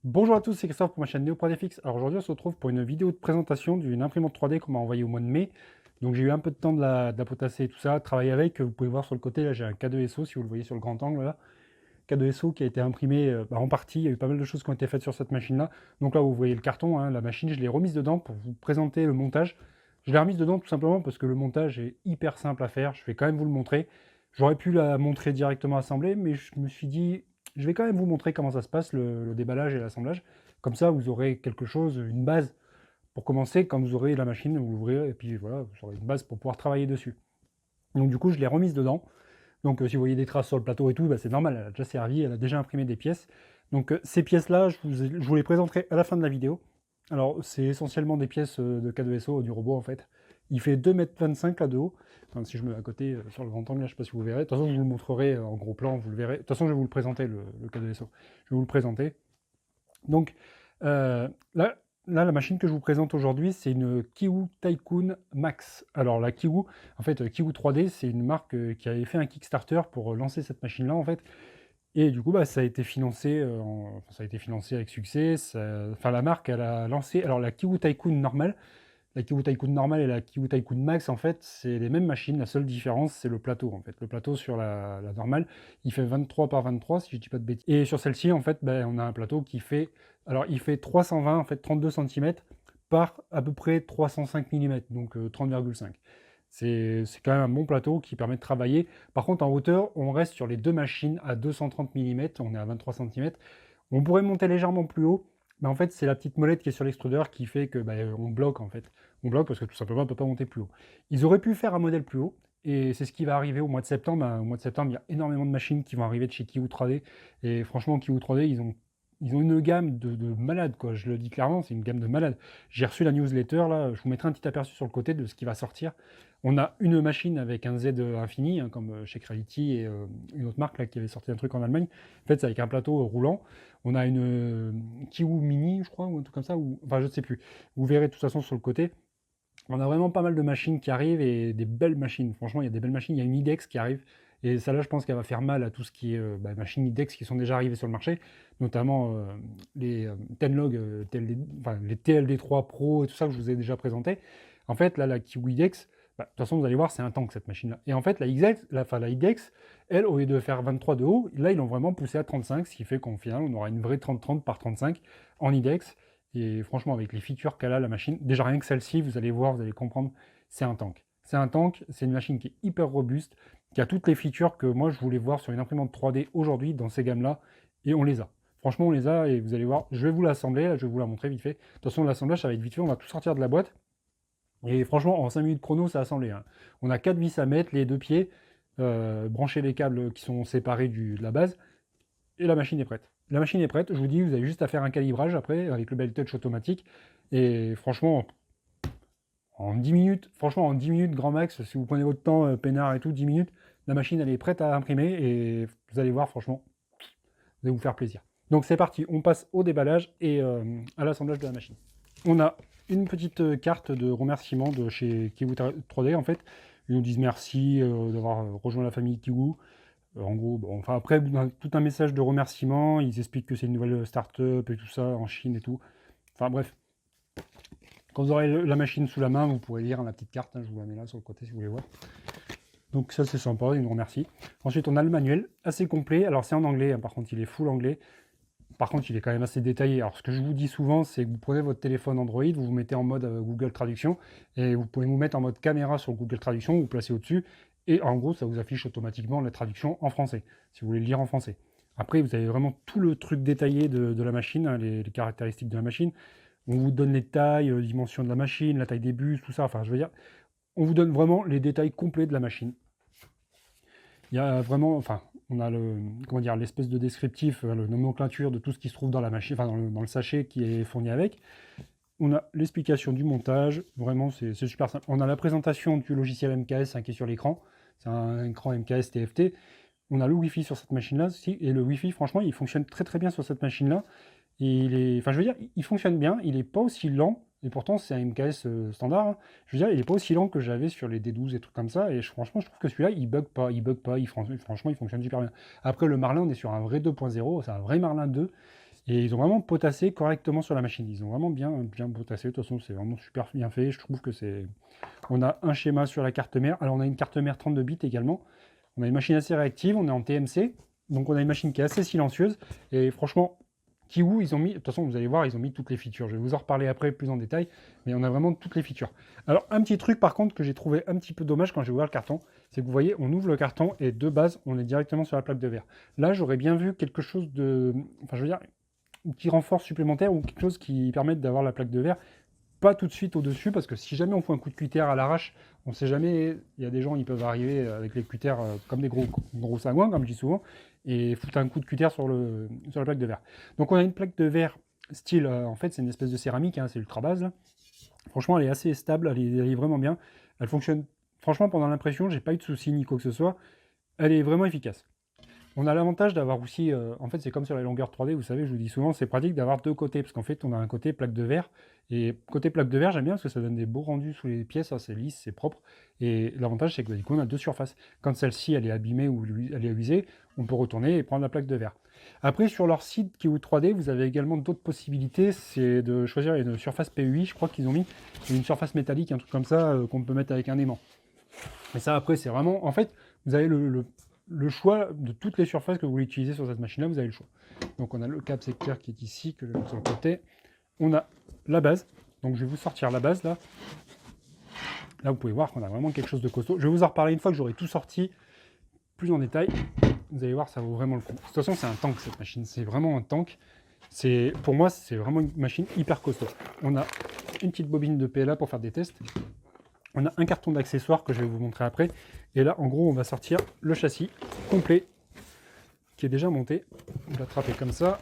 Bonjour à tous, c'est Christophe pour ma chaîne NeoProDFX. Alors aujourd'hui on se retrouve pour une vidéo de présentation d'une imprimante 3D qu'on m'a envoyée au mois de mai. Donc j'ai eu un peu de temps de la potasser et tout ça, travailler avec. Vous pouvez voir sur le côté, là j'ai un K2SO, si vous le voyez sur le grand angle là. K2SO qui a été imprimé en partie, il y a eu pas mal de choses qui ont été faites sur cette machine-là. Donc là vous voyez le carton, hein, la machine, je l'ai remise dedans pour vous présenter le montage. Je l'ai remise dedans tout simplement parce que le montage est hyper simple à faire, je vais quand même vous le montrer. J'aurais pu la montrer directement assemblée, mais je me suis dit, je vais quand même vous montrer comment ça se passe, le déballage et l'assemblage. Comme ça, vous aurez quelque chose, une base pour commencer. Quand vous aurez la machine, vous l'ouvrirez et puis voilà, vous aurez une base pour pouvoir travailler dessus. Donc du coup, je l'ai remise dedans. Donc si vous voyez des traces sur le plateau et tout, bah, c'est normal, elle a déjà servi, elle a déjà imprimé des pièces. Donc ces pièces-là, je vous les présenterai à la fin de la vidéo. Alors c'est essentiellement des pièces de K2SO du robot en fait. Il fait 2,25 m là de haut. Enfin, si je me mets à côté sur le grand angle, là, je ne sais pas si vous verrez. De toute façon, je vous le montrerai en gros plan, vous le verrez. De toute façon, je vais vous le présenter, le K2SO. Je vais vous le présenter. Donc là, la machine que je vous présente aujourd'hui, c'est une Kiwu Tycoon Max. Alors la Kiwu, en fait, Kiwu 3D, c'est une marque qui avait fait un Kickstarter pour lancer cette machine-là, en fait. Et du coup, bah, ça a été financé, enfin, ça a été financé avec succès. Enfin, la marque, elle a lancé, alors la Kiwu Tycoon normale, la Kiwu Tycoon normale et la Kiwu Tycoon Max, en fait, c'est les mêmes machines. La seule différence, c'est le plateau, en fait. Le plateau sur la normale, il fait 23 par 23, si je dis pas de bêtises. Et sur celle-ci, en fait, ben, on a un plateau qui fait, alors il fait 320, en fait, 32 cm par à peu près 305 mm, donc 30,5. C'est quand même un bon plateau qui permet de travailler. Par contre, en hauteur, on reste sur les deux machines à 230 mm, on est à 23 cm. On pourrait monter légèrement plus haut, mais en fait, c'est la petite molette qui est sur l'extrudeur qui fait que bah, on bloque en fait. On bloque parce que tout simplement, on ne peut pas monter plus haut. Ils auraient pu faire un modèle plus haut, et c'est ce qui va arriver au mois de septembre. Au mois de septembre, il y a énormément de machines qui vont arriver de chez Kiwu 3D. Et franchement, Kiwu 3D, ils ont une gamme de malades, quoi. Je le dis clairement, c'est une gamme de malades. J'ai reçu la newsletter, là, je vous mettrai un petit aperçu sur le côté de ce qui va sortir. On a une machine avec un Z infini, hein, comme chez Creality et une autre marque là, qui avait sorti un truc en Allemagne. En fait, c'est avec un plateau roulant. On a une Kiwu Mini, je crois, ou un truc comme ça, ou enfin, je ne sais plus. Vous verrez de toute façon sur le côté. On a vraiment pas mal de machines qui arrivent et des belles machines. Franchement, il y a des belles machines. Il y a une IDEX qui arrive. Et celle-là, je pense qu'elle va faire mal à tout ce qui est machines IDEX qui sont déjà arrivées sur le marché, notamment les Tenlog, enfin, les TLD3 Pro et tout ça que je vous ai déjà présenté. En fait, là, la Kiwi IDEX, bah, de toute façon, vous allez voir, c'est un tank cette machine-là. Et en fait, la IDEX, la IDEX, elle, au lieu de faire 23 de haut, là, ils l'ont vraiment poussé à 35, ce qui fait qu'en final, on aura une vraie 30-30 par 35 en IDEX. Et franchement, avec les features qu'elle a, la machine, déjà rien que celle-ci, vous allez voir, vous allez comprendre, c'est un tank. C'est un tank, c'est une machine qui est hyper robuste, qui a toutes les features que moi je voulais voir sur une imprimante 3D aujourd'hui dans ces gammes-là, et on les a. Franchement, on les a, et vous allez voir, je vais vous l'assembler, là, je vais vous la montrer vite fait. De toute façon, l'assemblage, ça va être vite fait, on va tout sortir de la boîte, et franchement, en 5 minutes chrono, ça a assemblé, hein. On a 4 vis à mettre, les deux pieds, brancher les câbles qui sont séparés de la base, et la machine est prête. La machine est prête, je vous dis, vous avez juste à faire un calibrage après avec le Bell Touch automatique. Et franchement, en 10 minutes, franchement, en 10 minutes, grand max, si vous prenez votre temps, peinard et tout, 10 minutes, la machine elle est prête à imprimer et vous allez voir, franchement, vous allez vous faire plaisir. Donc c'est parti, on passe au déballage et à l'assemblage de la machine. On a une petite carte de remerciement de chez Kiwu 3D en fait. Ils nous disent merci d'avoir rejoint la famille Kiwu. En gros, bon, enfin après, tout un message de remerciement, ils expliquent que c'est une nouvelle start-up et tout ça, en Chine et tout. Enfin bref, quand vous aurez la machine sous la main, vous pourrez lire la petite carte, hein, je vous la mets là sur le côté si vous voulez voir. Donc ça c'est sympa, ils nous remercient. Ensuite on a le manuel, assez complet, alors c'est en anglais, hein, par contre il est full anglais. Par contre il est quand même assez détaillé. Alors ce que je vous dis souvent, c'est que vous prenez votre téléphone Android, vous vous mettez en mode Google Traduction, et vous pouvez vous mettre en mode caméra sur Google Traduction, vous placez au-dessus, et en gros ça vous affiche automatiquement la traduction en français, si vous voulez le lire en français. Après vous avez vraiment tout le truc détaillé de la machine, hein, les caractéristiques de la machine. On vous donne les tailles, dimensions de la machine, la taille des bus, tout ça, enfin je veux dire, on vous donne vraiment les détails complets de la machine. Il y a vraiment, enfin, on a le, comment dire, l'espèce de descriptif, le nomenclature de tout ce qui se trouve dans la machine, enfin dans le sachet qui est fourni avec. On a l'explication du montage, vraiment c'est super simple. On a la présentation du logiciel MKS, hein, qui est sur l'écran, c'est un écran MKS TFT. On a le Wi-Fi sur cette machine-là aussi, et le Wi-Fi, franchement, il fonctionne très très bien sur cette machine-là. Et il est, enfin je veux dire, il fonctionne bien, il n'est pas aussi lent, et pourtant c'est un MKS standard, hein. Je veux dire, il n'est pas aussi lent que j'avais sur les D12 et trucs comme ça, et franchement je trouve que celui-là il bug pas, franchement il fonctionne super bien. Après le Marlin, on est sur un vrai 2.0, c'est un vrai Marlin 2, Et ils ont vraiment potassé correctement sur la machine. Ils ont vraiment bien potassé. De toute façon, c'est vraiment super bien fait. Je trouve que c'est... On a un schéma sur la carte mère. Alors, on a une carte mère 32 bits également. On a une machine assez réactive. On est en TMC. Donc, on a une machine qui est assez silencieuse. Et franchement, Kiwoo, ils ont mis... De toute façon, vous allez voir, ils ont mis toutes les features. Je vais vous en reparler après plus en détail. Mais on a vraiment toutes les features. Alors, un petit truc, par contre, que j'ai trouvé un petit peu dommage quand j'ai ouvert le carton, c'est que vous voyez, on ouvre le carton et de base, on est directement sur la plaque de verre. Là, j'aurais bien vu quelque chose de... Enfin, je veux dire, un petit renfort supplémentaire ou quelque chose qui permette d'avoir la plaque de verre pas tout de suite au-dessus, parce que si jamais on fait un coup de cutter à l'arrache, on ne sait jamais, il y a des gens, ils peuvent arriver avec les cutters comme des gros sagouins, comme je dis souvent, et foutre un coup de cutter sur la plaque de verre. Donc on a une plaque de verre style, en fait c'est une espèce de céramique, hein, c'est ultra base, là. Franchement elle est assez stable, elle est vraiment bien, elle fonctionne, franchement pendant l'impression, j'ai pas eu de soucis ni quoi que ce soit, elle est vraiment efficace. On a l'avantage d'avoir aussi, en fait, c'est comme sur les longueurs 3D, vous savez, je vous dis souvent, c'est pratique d'avoir deux côtés, parce qu'en fait, on a un côté plaque de verre, et côté plaque de verre, j'aime bien parce que ça donne des beaux rendus sous les pièces, hein, c'est lisse, c'est propre, et l'avantage, c'est que du coup, on a deux surfaces. Quand celle-ci, elle est abîmée ou elle est usée, on peut retourner et prendre la plaque de verre. Après, sur leur site Kiwoo 3D, vous avez également d'autres possibilités, c'est de choisir une surface PEI, je crois qu'ils ont mis, une surface métallique, un truc comme ça, qu'on peut mettre avec un aimant. Mais ça, après, c'est vraiment, en fait, vous avez le choix de toutes les surfaces que vous voulez utiliser sur cette machine-là, vous avez le choix. Donc on a le cap secteur qui est ici, que je vais mettre sur le côté. On a la base, donc je vais vous sortir la base là. Là vous pouvez voir qu'on a vraiment quelque chose de costaud. Je vais vous en reparler une fois que j'aurai tout sorti plus en détail. Vous allez voir, ça vaut vraiment le coup. De toute façon c'est un tank cette machine, c'est vraiment un tank. Pour moi c'est vraiment une machine hyper costaud. On a une petite bobine de PLA pour faire des tests. On a un carton d'accessoires que je vais vous montrer après. Et là, en gros, on va sortir le châssis complet qui est déjà monté. Vous l'attrapez comme ça.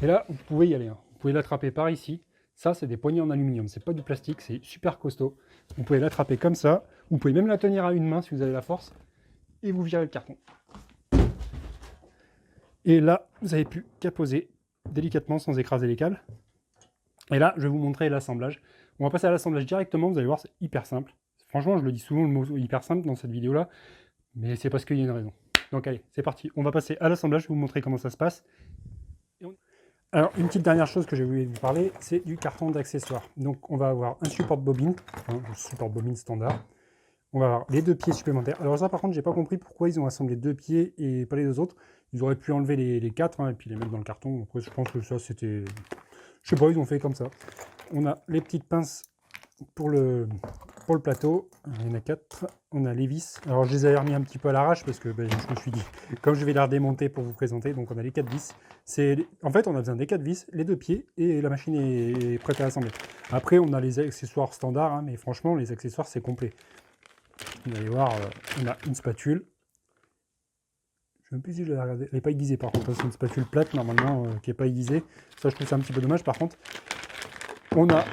Et là, vous pouvez y aller. Hein. Vous pouvez l'attraper par ici. Ça, c'est des poignées en aluminium. C'est pas du plastique, c'est super costaud. Vous pouvez l'attraper comme ça. Vous pouvez même la tenir à une main si vous avez la force. Et vous virez le carton. Et là, vous avez pu qu'à poser délicatement sans écraser les câbles. Et là, je vais vous montrer l'assemblage. On va passer à l'assemblage directement, vous allez voir, c'est hyper simple. Franchement, je le dis souvent, le mot hyper simple dans cette vidéo-là, mais c'est parce qu'il y a une raison. Donc allez, c'est parti. On va passer à l'assemblage, je vais vous montrer comment ça se passe. Alors, une petite dernière chose que je voulais vous parler, c'est du carton d'accessoires. Donc, on va avoir un support bobine, un support bobine standard. On va avoir les deux pieds supplémentaires. Alors ça, par contre, j'ai pas compris pourquoi ils ont assemblé deux pieds et pas les deux autres. Ils auraient pu enlever les quatre et puis les mettre dans le carton. Après, je pense que ça, c'était... Je sais pas, ils ont fait comme ça. On a les petites pinces pour le plateau. Il y en a 4. On a les vis. Alors je les ai remis un petit peu à l'arrache parce que je me suis dit, comme je vais les redémonter pour vous présenter, donc on a les 4 vis. En fait, on a besoin des 4 vis, les deux pieds et la machine est prête à assembler. Après, on a les accessoires standards, hein, mais franchement, les accessoires, c'est complet. Vous allez voir, on a une spatule. Je ne sais même plus si je l'ai regardé. Elle n'est pas aiguisée par contre, c'est une spatule plate normalement qui n'est pas aiguisée. Ça, je trouve ça un petit peu dommage par contre. On a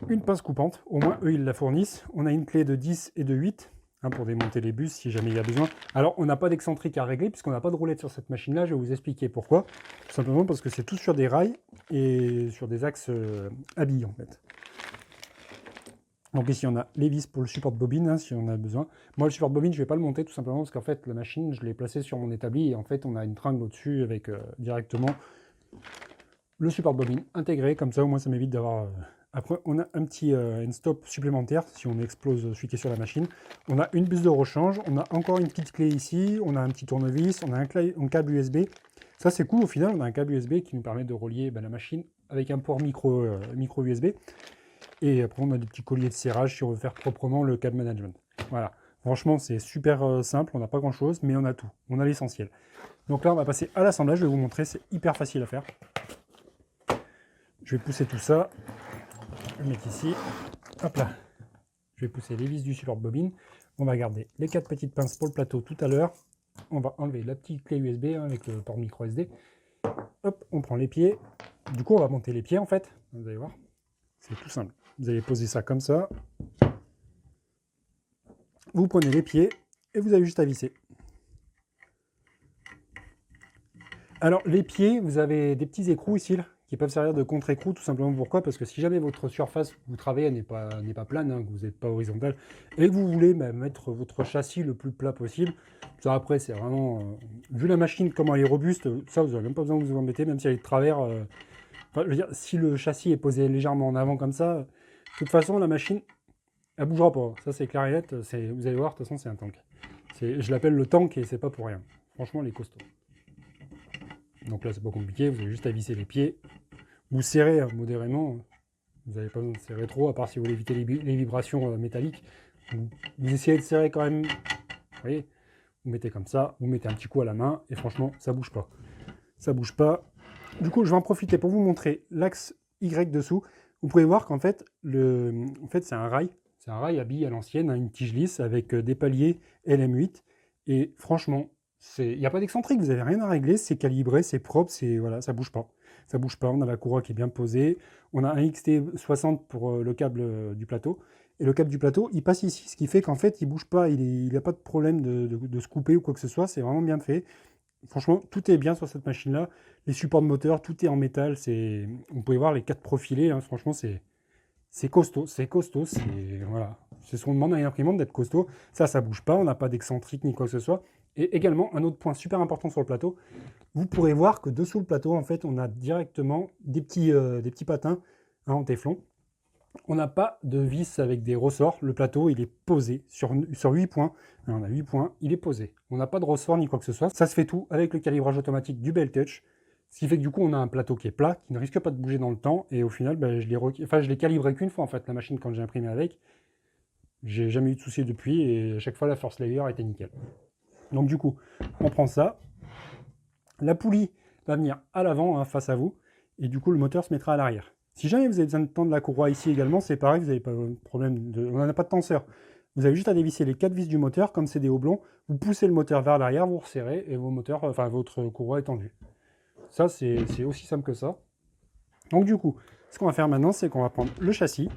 une pince coupante, au moins eux ils la fournissent. On a une clé de 10 et de 8 hein, pour démonter les bus si jamais il y a besoin. Alors on n'a pas d'excentrique à régler puisqu'on n'a pas de roulette sur cette machine-là. Je vais vous expliquer pourquoi. Tout simplement parce que c'est tout sur des rails et sur des axes habillés en fait. Donc ici on a les vis pour le support de bobine hein, si on a besoin. Moi le support de bobine je ne vais pas le monter tout simplement parce qu'en fait la machine je l'ai placée sur mon établi et en fait on a une tringle au-dessus avec directement le support de bobine intégré, comme ça au moins ça m'évite d'avoir... Après on a une stop supplémentaire si on explose celui qui est sur la machine. On a une buse de rechange, on a encore une petite clé ici, on a un petit tournevis, on a un câble USB. Ça c'est cool au final, on a un câble USB qui nous permet de relier la machine avec un port micro USB. Et après, on a des petits colliers de serrage si on veut faire proprement le câble management. Voilà. Franchement, c'est super simple. On n'a pas grand-chose, mais on a tout. On a l'essentiel. Donc là, on va passer à l'assemblage. Je vais vous montrer. C'est hyper facile à faire. Je vais pousser tout ça. Je vais le mettre ici. Hop là. Je vais pousser les vis du support bobine. On va garder les 4 petites pinces pour le plateau tout à l'heure. On va enlever la petite clé USB hein, avec le port micro SD. Hop, on prend les pieds. Du coup, on va monter les pieds en fait. Vous allez voir. C'est tout simple. Vous allez poser ça comme ça. Vous prenez les pieds et vous avez juste à visser. Alors les pieds, vous avez des petits écrous ici là, qui peuvent servir de contre-écrou, tout simplement. Pourquoi? Parce que si jamais votre surface où vous travaillez n'est pas plane, hein, que vous n'êtes pas horizontal, et que vous voulez mettre votre châssis le plus plat possible, ça après c'est vraiment... vu la machine, comment elle est robuste, ça vous n'avez même pas besoin de vous embêter, même si elle est de travers. Enfin, je veux dire, si le châssis est posé légèrement en avant comme ça, de toute façon la machine, elle bougera pas. Ça c'est clair et net, vous allez voir, de toute façon c'est un tank. Je l'appelle le tank et c'est pas pour rien. Franchement, elle est costaud. Donc là, c'est pas compliqué, vous avez juste à visser les pieds. Vous serrez modérément, vous n'avez pas besoin de serrer trop, à part si vous voulez éviter les vibrations métalliques. Vous essayez de serrer quand même, vous voyez, vous mettez comme ça, vous mettez un petit coup à la main, et franchement, ça bouge pas. Ça bouge pas. Du coup, je vais en profiter pour vous montrer l'axe Y dessous. Vous pouvez voir qu'en fait, c'est un rail. C'est un rail à billes à l'ancienne, une tige lisse avec des paliers LM8. Et franchement, il n'y a pas d'excentrique, vous n'avez rien à régler, c'est calibré, c'est propre, voilà, ça bouge pas. Ça bouge pas, on a la courroie qui est bien posée. On a un XT60 pour le câble du plateau. Et le câble du plateau, il passe ici, ce qui fait qu'en fait, il bouge pas, il n'a pas de problème de se couper ou quoi que ce soit, c'est vraiment bien fait. Franchement, tout est bien sur cette machine-là. Les supports de moteur, tout est en métal. Vous pouvez voir les 4 profilés, hein, franchement, c'est costaud, voilà. C'est ce qu'on demande à une imprimante, d'être costaud. Ça bouge pas, on n'a pas d'excentrique ni quoi que ce soit. Et également, un autre point super important sur le plateau, vous pourrez voir que dessous le plateau, en fait, on a directement des petits patins, hein, en téflon. On n'a pas de vis avec des ressorts. Le plateau, il est posé sur 8 points. Alors, on a 8 points, il est posé. On n'a pas de ressort ni quoi que ce soit. Ça se fait tout avec le calibrage automatique du BelTouch. Ce qui fait que du coup, on a un plateau qui est plat, qui ne risque pas de bouger dans le temps. Et au final, ben, je l'ai calibré qu'une fois, en fait, la machine, quand j'ai imprimé avec. J'ai jamais eu de soucis depuis. Et à chaque fois, la force layer était nickel. Donc du coup, on prend ça. La poulie va venir à l'avant, hein, face à vous. Et du coup, le moteur se mettra à l'arrière. Si jamais vous avez besoin de tendre la courroie ici également, c'est pareil, vous n'avez pas de problème on n'en a pas de tenseur. Vous avez juste à dévisser les 4 vis du moteur, comme c'est des houblons, vous poussez le moteur vers l'arrière, vous resserrez, et votre courroie est tendue. Ça, c'est aussi simple que ça. Donc du coup, ce qu'on va faire maintenant, c'est qu'on va prendre le châssis.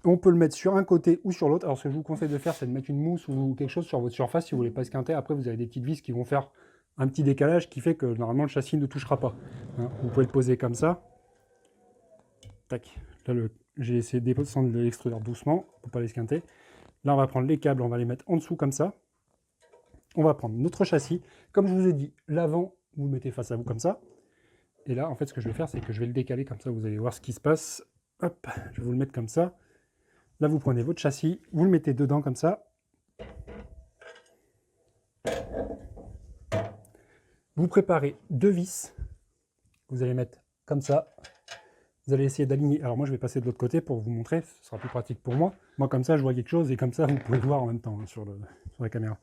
On peut le mettre sur un côté ou sur l'autre. Alors ce que je vous conseille de faire, c'est de mettre une mousse ou quelque chose sur votre surface si vous voulez pas esquinter. Après, vous avez des petites vis qui vont faire un petit décalage qui fait que normalement le châssis ne touchera pas. Hein, vous pouvez le poser comme ça. Tac. Là, j'ai essayé de descendre l'extrudeur doucement pour pas l'esquinter. Là, on va prendre les câbles, on va les mettre en dessous comme ça. On va prendre notre châssis. Comme je vous ai dit, l'avant, vous le mettez face à vous comme ça. Et là, en fait, ce que je vais faire, c'est que je vais le décaler comme ça. Vous allez voir ce qui se passe. Hop, je vais vous le mettre comme ça. Là, vous prenez votre châssis, vous le mettez dedans comme ça. Vous préparez 2 vis. Vous allez mettre comme ça. Vous allez essayer d'aligner. Alors moi, je vais passer de l'autre côté pour vous montrer. Ce sera plus pratique pour moi. Moi, comme ça, je vois quelque chose et comme ça, vous pouvez le voir en même temps, hein, sur la caméra.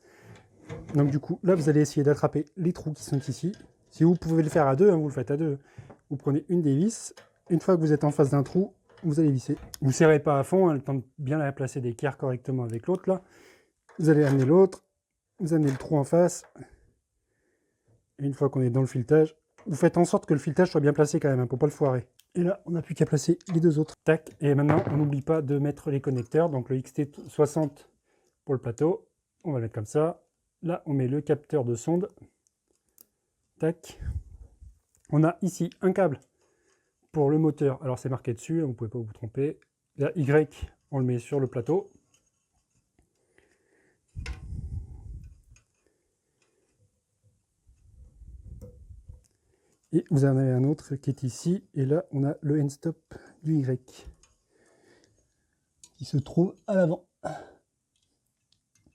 Donc du coup, là, vous allez essayer d'attraper les trous qui sont ici. Si vous pouvez le faire à deux, hein, vous le faites à deux. Vous prenez une des vis. Une fois que vous êtes en face d'un trou, vous allez visser. Vous ne serrez pas à fond, hein, le temps de bien la placer d'équerre correctement avec l'autre là. Vous allez amener l'autre, vous amenez le trou en face. Et une fois qu'on est dans le filetage, vous faites en sorte que le filetage soit bien placé quand même, hein, pour ne pas le foirer. Et là, on n'a plus qu'à placer les deux autres. Tac. Et maintenant, on n'oublie pas de mettre les connecteurs. Donc le XT60 pour le plateau. On va le mettre comme ça. Là, on met le capteur de sonde. Tac. On a ici un câble pour le moteur. Alors c'est marqué dessus, vous ne pouvez pas vous tromper. La Y, on le met sur le plateau. Et vous en avez un autre qui est ici. Et là, on a le end-stop du Y qui se trouve à l'avant.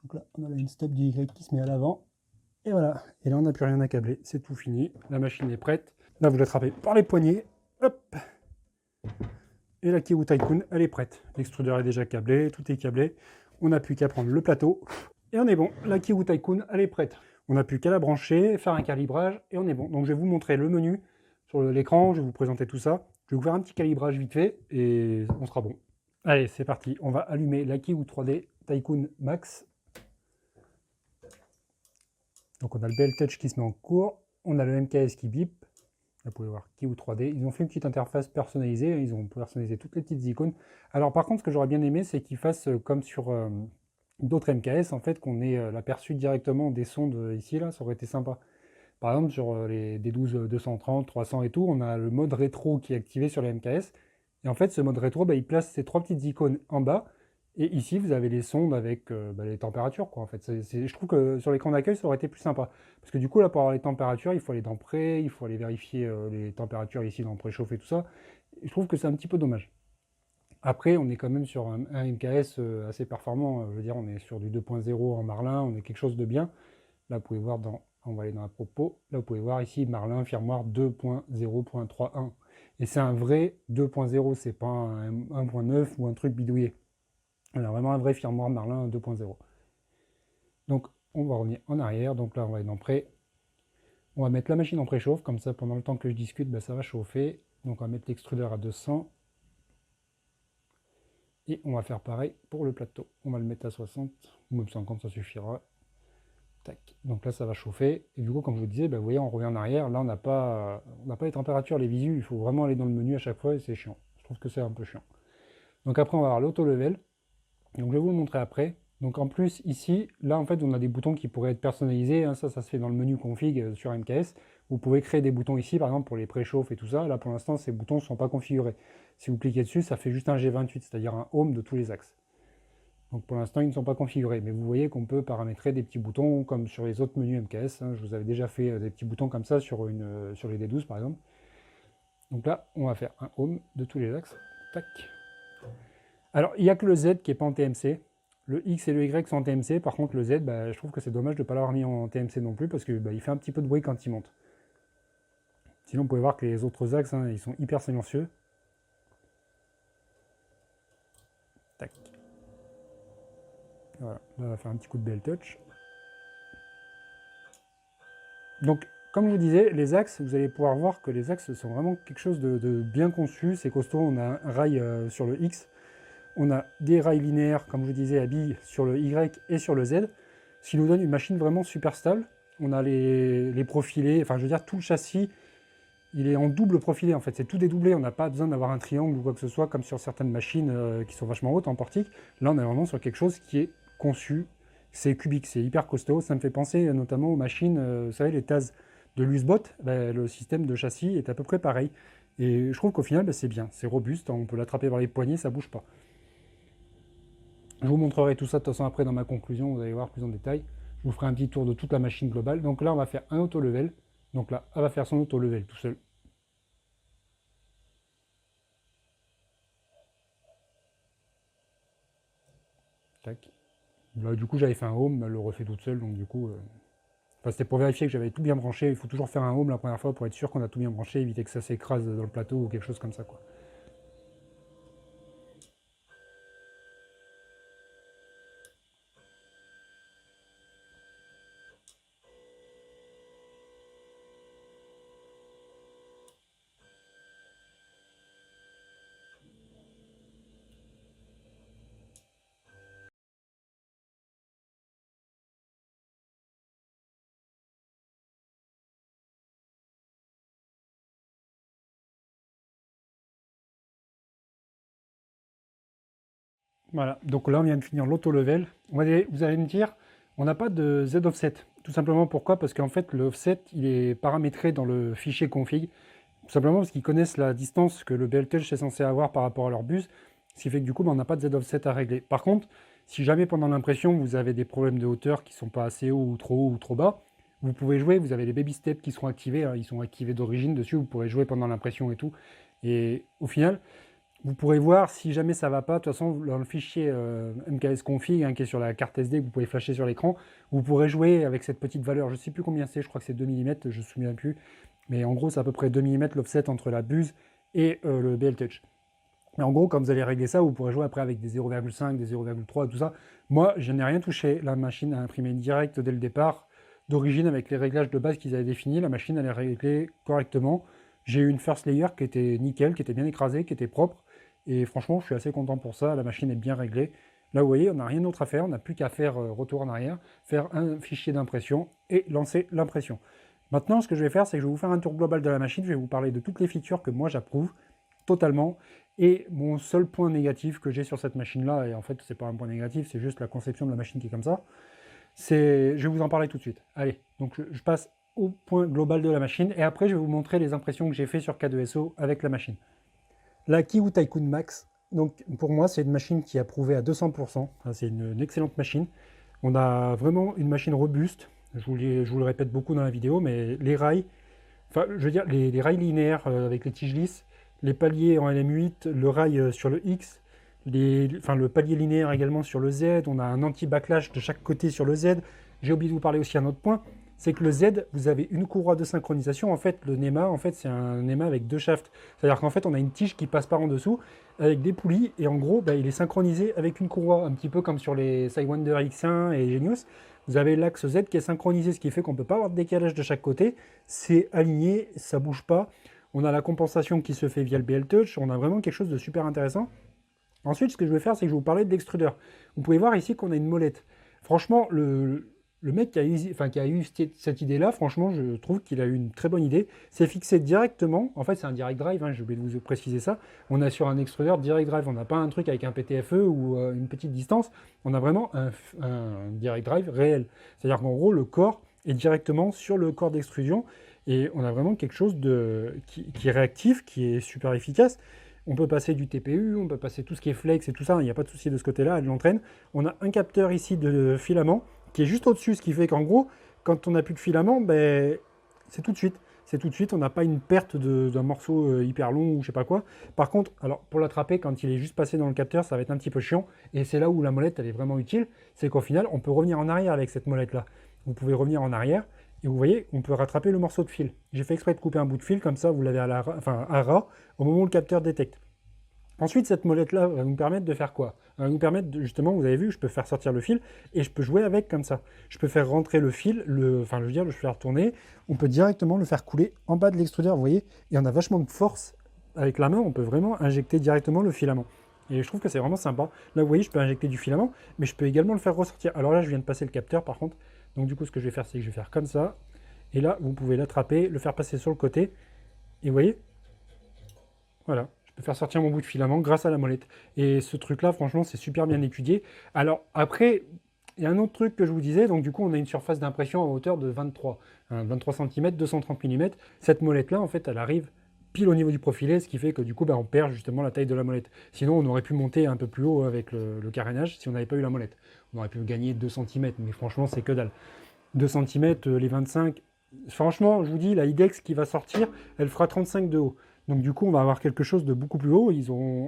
Donc là, on a le end-stop du Y qui se met à l'avant. Et voilà. Et là, on n'a plus rien à câbler. C'est tout fini. La machine est prête. Là, vous l'attrapez par les poignets. Hop. Et la Kiwu Tycoon, elle est prête. L'extrudeur est déjà câblé, tout est câblé. On n'a plus qu'à prendre le plateau. Et on est bon. La Kiwu Tycoon, elle est prête. On n'a plus qu'à la brancher, faire un calibrage, et on est bon. Donc je vais vous montrer le menu sur l'écran, je vais vous présenter tout ça. Je vais vous faire un petit calibrage vite fait, et on sera bon. Allez, c'est parti. On va allumer la Kiwu 3D Tycoon Max. Donc on a le BelTouch qui se met en cours. On a le MKS qui bip. Vous pouvez voir Kiwu 3D. Ils ont fait une petite interface personnalisée. Ils ont personnalisé toutes les petites icônes. Alors par contre, ce que j'aurais bien aimé, c'est qu'ils fassent comme sur d'autres MKS, en fait, qu'on ait l'aperçu directement des sondes ici, là. Ça aurait été sympa. Par exemple, sur les D12 230, 300 et tout, on a le mode rétro qui est activé sur les MKS. Et en fait, ce mode rétro, bah, il place ces trois petites icônes en bas. Et ici, vous avez les sondes avec bah, les températures, quoi, en fait. Je trouve que sur l'écran d'accueil, ça aurait été plus sympa. Parce que du coup, là, pour avoir les températures, il faut aller dans Pré, il faut aller vérifier les températures ici dans Préchauffe et tout ça. Et je trouve que c'est un petit peu dommage. Après, on est quand même sur un MKS assez performant. Je veux dire, on est sur du 2.0 en Marlin, on est quelque chose de bien. Là, vous pouvez voir on va aller dans la propos. Là, vous pouvez voir ici Marlin firmware 2.0.31. Et c'est un vrai 2.0, c'est pas un 1.9 ou un truc bidouillé. On a vraiment un vrai firmware Marlin 2.0. Donc, on va revenir en arrière. Donc là, on va aller dans pré. On va mettre la machine en préchauffe, comme ça, pendant le temps que je discute, ben, ça va chauffer. Donc, on va mettre l'extrudeur à 200. Et on va faire pareil pour le plateau. On va le mettre à 60, ou même 50, ça suffira. Tac. Donc là, ça va chauffer. Et du coup, comme je vous disais, bah, vous voyez, on revient en arrière. Là, on n'a pas les températures, les visus. Il faut vraiment aller dans le menu à chaque fois et c'est chiant. Je trouve que c'est un peu chiant. Donc après, on va avoir l'auto-level. Donc je vais vous le montrer après. Donc en plus, ici, là, en fait, on a des boutons qui pourraient être personnalisés. Hein. Ça se fait dans le menu config sur MKS. Vous pouvez créer des boutons ici, par exemple, pour les préchauffes et tout ça. Là, pour l'instant, ces boutons ne sont pas configurés. Si vous cliquez dessus, ça fait juste un G28, c'est-à-dire un home de tous les axes. Donc pour l'instant, ils ne sont pas configurés, mais vous voyez qu'on peut paramétrer des petits boutons comme sur les autres menus MKS. Hein. Je vous avais déjà fait des petits boutons comme ça sur les D12 par exemple. Donc là, on va faire un home de tous les axes. Tac. Alors, il n'y a que le Z qui n'est pas en TMC. Le X et le Y sont en TMC. Par contre, le Z, bah, je trouve que c'est dommage de ne pas l'avoir mis en TMC non plus parce qu'il bah, fait un petit peu de bruit quand il monte. Sinon, vous pouvez voir que les autres axes, hein, ils sont hyper silencieux. Tac. Voilà, là, on va faire un petit coup de bell touch. Donc, comme je vous disais, les axes, vous allez pouvoir voir que les axes sont vraiment quelque chose de bien conçu. C'est costaud, on a un rail sur le X. On a des rails linéaires, comme je vous disais, à billes sur le Y et sur le Z. Ce qui nous donne une machine vraiment super stable. On a les profilés, enfin je veux dire, tout le châssis, il est en double profilé en fait. C'est tout dédoublé, on n'a pas besoin d'avoir un triangle ou quoi que ce soit, comme sur certaines machines qui sont vachement hautes en portique. Là, on est vraiment sur quelque chose qui est conçu. C'est cubique, c'est hyper costaud. Ça me fait penser notamment aux machines, vous savez, les TAS de l'USBot. Ben, le système de châssis est à peu près pareil. Et je trouve qu'au final, ben, c'est bien, c'est robuste, on peut l'attraper par les poignets, ça bouge pas. Je vous montrerai tout ça de toute façon après dans ma conclusion, vous allez voir plus en détail. Je vous ferai un petit tour de toute la machine globale. Donc là, on va faire un auto-level. Donc là, elle va faire son auto-level tout seul. Tac. Là, du coup, j'avais fait un home, elle le refait toute seule, donc du coup... Enfin, c'était pour vérifier que j'avais tout bien branché. Il faut toujours faire un home la première fois pour être sûr qu'on a tout bien branché, éviter que ça s'écrase dans le plateau ou quelque chose comme ça, quoi. Voilà, donc là on vient de finir l'auto-level. Vous allez me dire, on n'a pas de Z offset. Tout simplement pourquoi? Parce qu'en fait le offset il est paramétré dans le fichier config. Tout simplement parce qu'ils connaissent la distance que le BLTouch est censé avoir par rapport à leur bus. Ce qui fait que du coup on n'a pas de Z offset à régler. Par contre, si jamais pendant l'impression vous avez des problèmes de hauteur qui ne sont pas assez hauts ou trop bas, vous pouvez jouer, vous avez les baby steps qui seront activés, hein, ils sont activés d'origine dessus, vous pourrez jouer pendant l'impression et tout. Et au final, vous pourrez voir si jamais ça ne va pas, de toute façon, dans le fichier MKS config hein, qui est sur la carte SD que vous pouvez flasher sur l'écran, vous pourrez jouer avec cette petite valeur. Je ne sais plus combien c'est, je crois que c'est 2 mm, je ne me souviens plus. Mais en gros, c'est à peu près 2 mm l'offset entre la buse et le BLTouch. Mais en gros, quand vous allez régler ça, vous pourrez jouer après avec des 0,5, des 0,3, tout ça. Moi, je n'ai rien touché. La machine a imprimé direct dès le départ, d'origine avec les réglages de base qu'ils avaient définis. La machine, elle est réglée correctement. J'ai eu une first layer qui était nickel, qui était bien écrasée, qui était propre. Et franchement, je suis assez content pour ça. La machine est bien réglée. Là, vous voyez, on n'a rien d'autre à faire. On n'a plus qu'à faire retour en arrière, faire un fichier d'impression et lancer l'impression. Maintenant, ce que je vais faire, c'est que je vais vous faire un tour global de la machine. Je vais vous parler de toutes les features que moi, j'approuve totalement. Et mon seul point négatif que j'ai sur cette machine-là, et en fait, c'est pas un point négatif, c'est juste la conception de la machine qui est comme ça, je vais vous en parler tout de suite. Allez, donc je passe au point global de la machine. Et après, je vais vous montrer les impressions que j'ai fait sur K2SO avec la machine. La Kiwu Tycoon Max, donc pour moi, c'est une machine qui a prouvé à 200%. C'est une excellente machine. On a vraiment une machine robuste. Je vous le répète beaucoup dans la vidéo, mais les rails, enfin, je veux dire, les rails linéaires avec les tiges lisses, les paliers en LM8, le rail sur le X, le palier linéaire également sur le Z, on a un anti-backlash de chaque côté sur le Z. J'ai oublié de vous parler aussi d'un autre point, c'est que le Z, vous avez une courroie de synchronisation. En fait, le NEMA, en fait, c'est un NEMA avec deux shafts. C'est-à-dire qu'en fait, on a une tige qui passe par en dessous avec des poulies, et en gros, il est synchronisé avec une courroie, un petit peu comme sur les Sidewinder X1 et Genius. Vous avez l'axe Z qui est synchronisé, ce qui fait qu'on ne peut pas avoir de décalage de chaque côté. C'est aligné, ça ne bouge pas. On a la compensation qui se fait via le BL Touch. On a vraiment quelque chose de super intéressant. Ensuite, ce que je vais faire, c'est que je vais vous parler de l'extrudeur. Vous pouvez voir ici qu'on a une molette. Franchement, le mec qui a eu cette idée-là, franchement, je trouve qu'il a eu une très bonne idée. C'est fixé directement, en fait c'est un direct drive, j'ai oublié de vous préciser ça. On a sur un extrudeur direct drive, on n'a pas un truc avec un PTFE ou une petite distance, on a vraiment un direct drive réel. C'est-à-dire qu'en gros, le corps est directement sur le corps d'extrusion et on a vraiment quelque chose qui est réactif, qui est super efficace. On peut passer du TPU, on peut passer tout ce qui est flex et tout ça, il n'y a pas de souci de ce côté-là, elle l'entraîne. On a un capteur ici de filament qui est juste au-dessus, ce qui fait qu'en gros, quand on n'a plus de filament, c'est tout de suite. C'est tout de suite, on n'a pas une perte d'un morceau hyper long ou je sais pas quoi. Par contre, alors pour l'attraper, quand il est juste passé dans le capteur, ça va être un petit peu chiant. Et c'est là où la molette, elle est vraiment utile. C'est qu'au final, on peut revenir en arrière avec cette molette-là. Vous pouvez revenir en arrière et vous voyez, on peut rattraper le morceau de fil. J'ai fait exprès de couper un bout de fil, comme ça, vous l'avez à ras au moment où le capteur détecte. Ensuite, cette molette-là va nous permettre de faire quoi? Elle va nous permettre, justement, vous avez vu, je peux faire sortir le fil et je peux jouer avec comme ça. Je peux faire rentrer le fil, je veux dire, je peux faire tourner. On peut directement le faire couler en bas de l'extrudeur, vous voyez? Et on a vachement de force avec la main, on peut vraiment injecter directement le filament. Et je trouve que c'est vraiment sympa. Là, vous voyez, je peux injecter du filament, mais je peux également le faire ressortir. Alors là, je viens de passer le capteur, par contre. Donc du coup, ce que je vais faire, c'est que je vais faire comme ça. Et là, vous pouvez l'attraper, le faire passer sur le côté. Et vous voyez? Voilà. Je peux faire sortir mon bout de filament grâce à la molette. Et ce truc-là, franchement, c'est super bien étudié. Alors après, il y a un autre truc que je vous disais. Donc du coup, on a une surface d'impression en hauteur de 23, 23 cm, 230 mm. Cette molette-là, en fait, elle arrive pile au niveau du profilé, ce qui fait que du coup, on perd justement la taille de la molette. Sinon, on aurait pu monter un peu plus haut avec le carénage si on n'avait pas eu la molette. On aurait pu gagner 2 cm, mais franchement, c'est que dalle. 2 cm, les 25. Franchement, je vous dis, la IDEX qui va sortir, elle fera 35 de haut. Donc du coup, on va avoir quelque chose de beaucoup plus haut.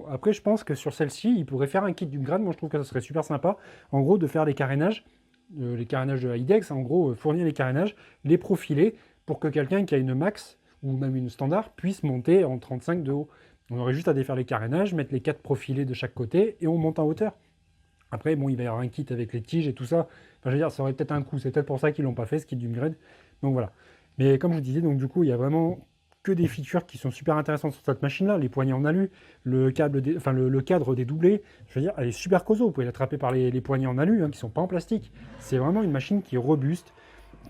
Après, je pense que sur celle-ci, ils pourraient faire un kit d'une grade. Moi, je trouve que ça serait super sympa. En gros, de faire les carénages de la IDEX, en gros, fournir les carénages, les profiler pour que quelqu'un qui a une max ou même une standard puisse monter en 35 de haut. On aurait juste à défaire les carénages, mettre les 4 profilés de chaque côté et on monte en hauteur. Après, bon, il va y avoir un kit avec les tiges et tout ça. Enfin, je veux dire, ça aurait peut-être un coût. C'est peut-être pour ça qu'ils l'ont pas fait, ce kit d'upgrade. Donc voilà. Mais comme je vous disais, donc du coup, il y a vraiment que des features qui sont super intéressantes sur cette machine-là. Les poignées en alu, le cadre dédoublé. Je veux dire, elle est super coso. Vous pouvez l'attraper par les poignées en alu, qui ne sont pas en plastique. C'est vraiment une machine qui est robuste,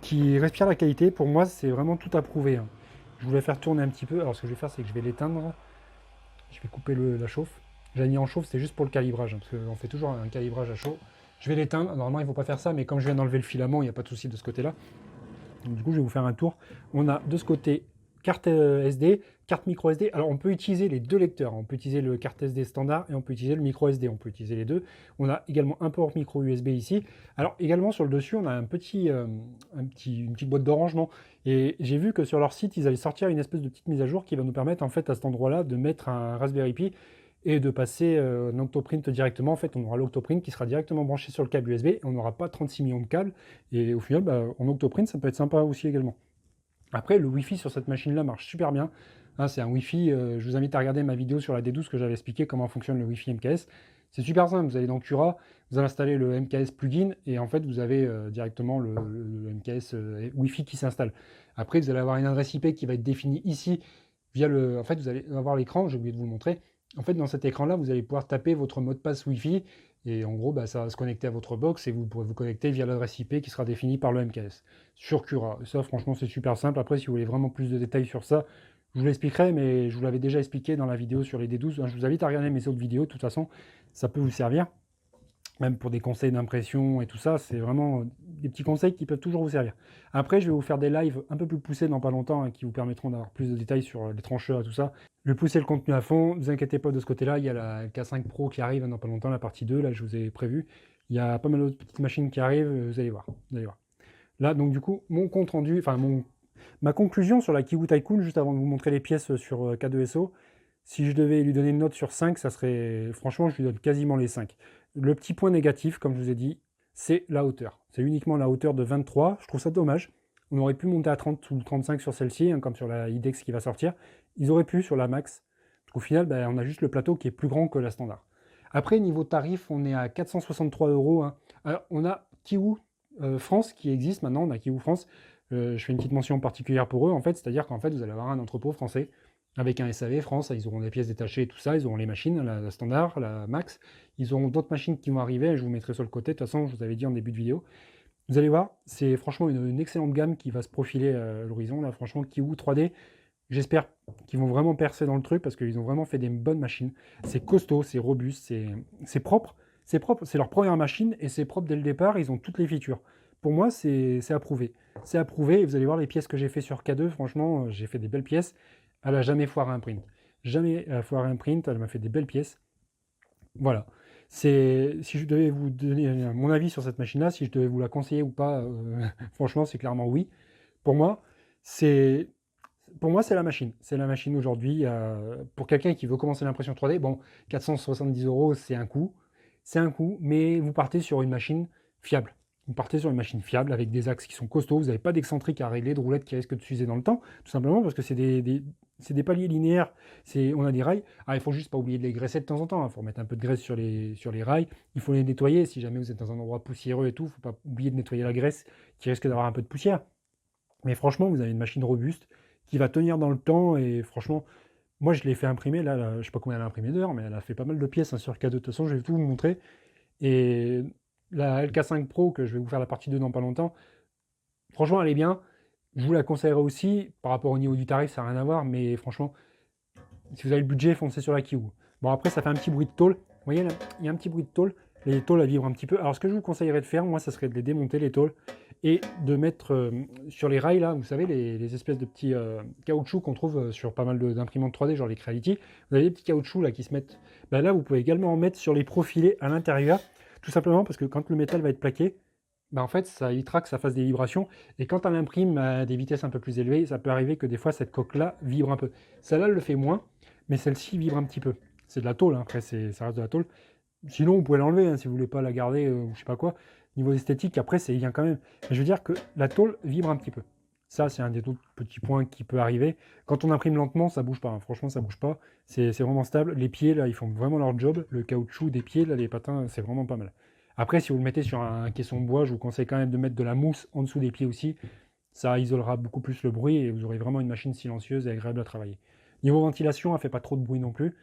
qui respire la qualité. Pour moi, c'est vraiment tout approuvé. Je voulais faire tourner un petit peu. Alors, ce que je vais faire, c'est que je vais l'éteindre. Je vais couper la chauffe. J'ai mis en chauffe, c'est juste pour le calibrage, parce qu'on fait toujours un calibrage à chaud. Je vais l'éteindre. Normalement, il ne faut pas faire ça, mais comme je viens d'enlever le filament, il n'y a pas de souci de ce côté-là. Donc, du coup, je vais vous faire un tour. On a de ce côté carte SD, carte micro SD. Alors, on peut utiliser les deux lecteurs. On peut utiliser le carte SD standard et on peut utiliser le micro SD. On peut utiliser les deux. On a également un port micro USB ici. Alors, également sur le dessus, on a une petite boîte de rangement. Et j'ai vu que sur leur site, ils allaient sortir une espèce de petite mise à jour qui va nous permettre, en fait, à cet endroit-là, de mettre un Raspberry Pi et de passer un Octoprint directement. En fait, on aura l'Octoprint qui sera directement branché sur le câble USB et on n'aura pas 36 millions de câbles. Et au final, en Octoprint, ça peut être sympa aussi également. Après, le Wi-Fi sur cette machine-là marche super bien. C'est un Wi-Fi, je vous invite à regarder ma vidéo sur la D12 que j'avais expliqué comment fonctionne le Wi-Fi MKS. C'est super simple, vous allez dans Cura, vous allez installer le MKS plugin et en fait vous avez directement le MKS Wi-Fi qui s'installe. Après, vous allez avoir une adresse IP qui va être définie ici via En fait, vous allez avoir l'écran, j'ai oublié de vous le montrer. En fait, dans cet écran-là, vous allez pouvoir taper votre mot de passe Wi-Fi et en gros, ça va se connecter à votre box et vous pourrez vous connecter via l'adresse IP qui sera définie par le MKS sur Cura. Ça, franchement, c'est super simple. Après, si vous voulez vraiment plus de détails sur ça, je vous l'expliquerai, mais je vous l'avais déjà expliqué dans la vidéo sur les D12. Je vous invite à regarder mes autres vidéos, de toute façon, ça peut vous servir. même pour des conseils d'impression et tout ça, c'est vraiment des petits conseils qui peuvent toujours vous servir. Après, je vais vous faire des lives un peu plus poussés dans pas longtemps, hein, qui vous permettront d'avoir plus de détails sur les trancheurs et tout ça. Je vais pousser le contenu à fond, ne vous inquiétez pas de ce côté-là, il y a la K5 Pro qui arrive dans pas longtemps, la partie 2, là je vous ai prévu. Il y a pas mal d'autres petites machines qui arrivent, vous allez voir. Vous allez voir. Là, donc du coup, mon compte rendu, enfin ma conclusion sur la Kiwi Tycoon, juste avant de vous montrer les pièces sur K2SO, si je devais lui donner une note sur 5, ça serait, franchement, je lui donne quasiment les 5. Le petit point négatif, comme je vous ai dit, c'est la hauteur. C'est uniquement la hauteur de 23, je trouve ça dommage. On aurait pu monter à 30 ou 35 sur celle-ci, hein, comme sur la IDEX qui va sortir. Ils auraient pu sur la Max. Au final, ben, on a juste le plateau qui est plus grand que la standard. Après, niveau tarif, on est à 463 euros. Hein. Alors, on a Kiwi France qui existe maintenant, on a Kiwi France. Je fais une petite mention particulière pour eux, en fait, c'est-à-dire qu'en fait, vous allez avoir un entrepôt français avec un SAV France, ils auront des pièces détachées et tout ça, ils auront les machines, la standard, la Max, ils auront d'autres machines qui vont arriver, je vous mettrai sur le côté, de toute façon, je vous avais dit en début de vidéo. Vous allez voir, c'est franchement une excellente gamme qui va se profiler à l'horizon, là, franchement, Kiwi 3D, j'espère qu'ils vont vraiment percer dans le truc, parce qu'ils ont vraiment fait des bonnes machines. C'est costaud, c'est robuste, c'est propre, c'est leur première machine, et c'est propre dès le départ, ils ont toutes les features. Pour moi, c'est approuvé. C'est approuvé, et vous allez voir les pièces que j'ai fait sur K2, franchement, j'ai fait des belles pièces. Elle n'a jamais foiré un print. Jamais foiré un print, elle m'a fait des belles pièces. Voilà. Si je devais vous donner mon avis sur cette machine-là, si je devais vous la conseiller ou pas, franchement, c'est clairement oui. Pour moi, c'est c'est la machine. C'est la machine aujourd'hui. Pour quelqu'un qui veut commencer l'impression 3D, bon, 470 euros, c'est un coût. C'est un coût, mais vous partez sur une machine fiable. Vous partez sur une machine fiable avec des axes qui sont costauds. Vous n'avez pas d'excentrique à régler, de roulettes qui risquent de s'user dans le temps, tout simplement parce que c'est des paliers linéaires. On a des rails. Ah, il faut juste pas oublier de les graisser de temps en temps. Il faut mettre un peu de graisse sur les rails. Il faut les nettoyer. Si jamais vous êtes dans un endroit poussiéreux et tout, il ne faut pas oublier de nettoyer la graisse qui risque d'avoir un peu de poussière. Mais franchement, vous avez une machine robuste qui va tenir dans le temps. Et franchement, moi, je l'ai fait imprimer. Là, je ne sais pas combien elle a imprimé d'heures, mais elle a fait pas mal de pièces, hein, sur K2. De toute façon, je vais tout vous montrer. Et la LK5 Pro, que je vais vous faire la partie 2 dans pas longtemps, franchement, elle est bien. Je vous la conseillerais aussi. Par rapport au niveau du tarif, ça n'a rien à voir. Mais franchement, si vous avez le budget, foncez sur la Kiwi. Bon, après, ça fait un petit bruit de tôle. Vous voyez, là, il y a un petit bruit de tôle. Les tôles, elles vibrent un petit peu. Alors, ce que je vous conseillerais de faire, moi, ça serait de les démonter, les tôles, et de mettre sur les rails, là, vous savez, les espèces de petits caoutchoucs qu'on trouve sur pas mal d'imprimantes 3D, genre les Creality. Vous avez des petits caoutchoucs, là, qui se mettent... Ben là, vous pouvez également en mettre sur les profilés à l'intérieur, tout simplement parce que quand le métal va être plaqué, ben en fait, ça évitera que ça fasse des vibrations. Et quand on imprime à des vitesses un peu plus élevées, ça peut arriver que des fois, cette coque-là vibre un peu. Celle-là, elle le fait moins, mais celle-ci vibre un petit peu. C'est de la tôle, hein. Après, ça reste de la tôle. Sinon, vous pouvez l'enlever, hein, si vous voulez pas la garder, ou je sais pas quoi. Niveau esthétique, après, c'est bien quand même. Mais je veux dire que la tôle vibre un petit peu. Ça, c'est un des autres petits points qui peut arriver. Quand on imprime lentement, ça bouge pas, hein. Franchement, ça bouge pas. C'est vraiment stable. Les pieds, là, ils font vraiment leur job. Le caoutchouc des pieds, là, les patins, c'est vraiment pas mal. Après, si vous le mettez sur un caisson de bois, je vous conseille quand même de mettre de la mousse en dessous des pieds aussi. Ça isolera beaucoup plus le bruit et vous aurez vraiment une machine silencieuse et agréable à travailler. Niveau ventilation, elle fait pas trop de bruit non plus.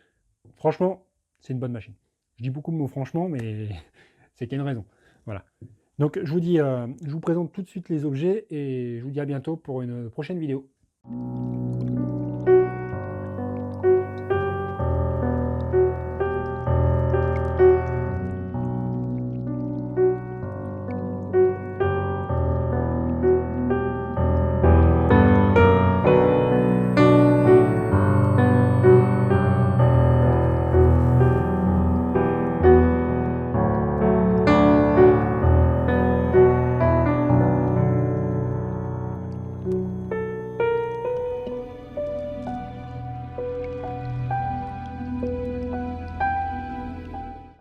Franchement, c'est une bonne machine. Je dis beaucoup de mots franchement, mais c'est qu'il y a une raison. Voilà. Donc je vous dis, je vous présente tout de suite les objets et je vous dis à bientôt pour une prochaine vidéo.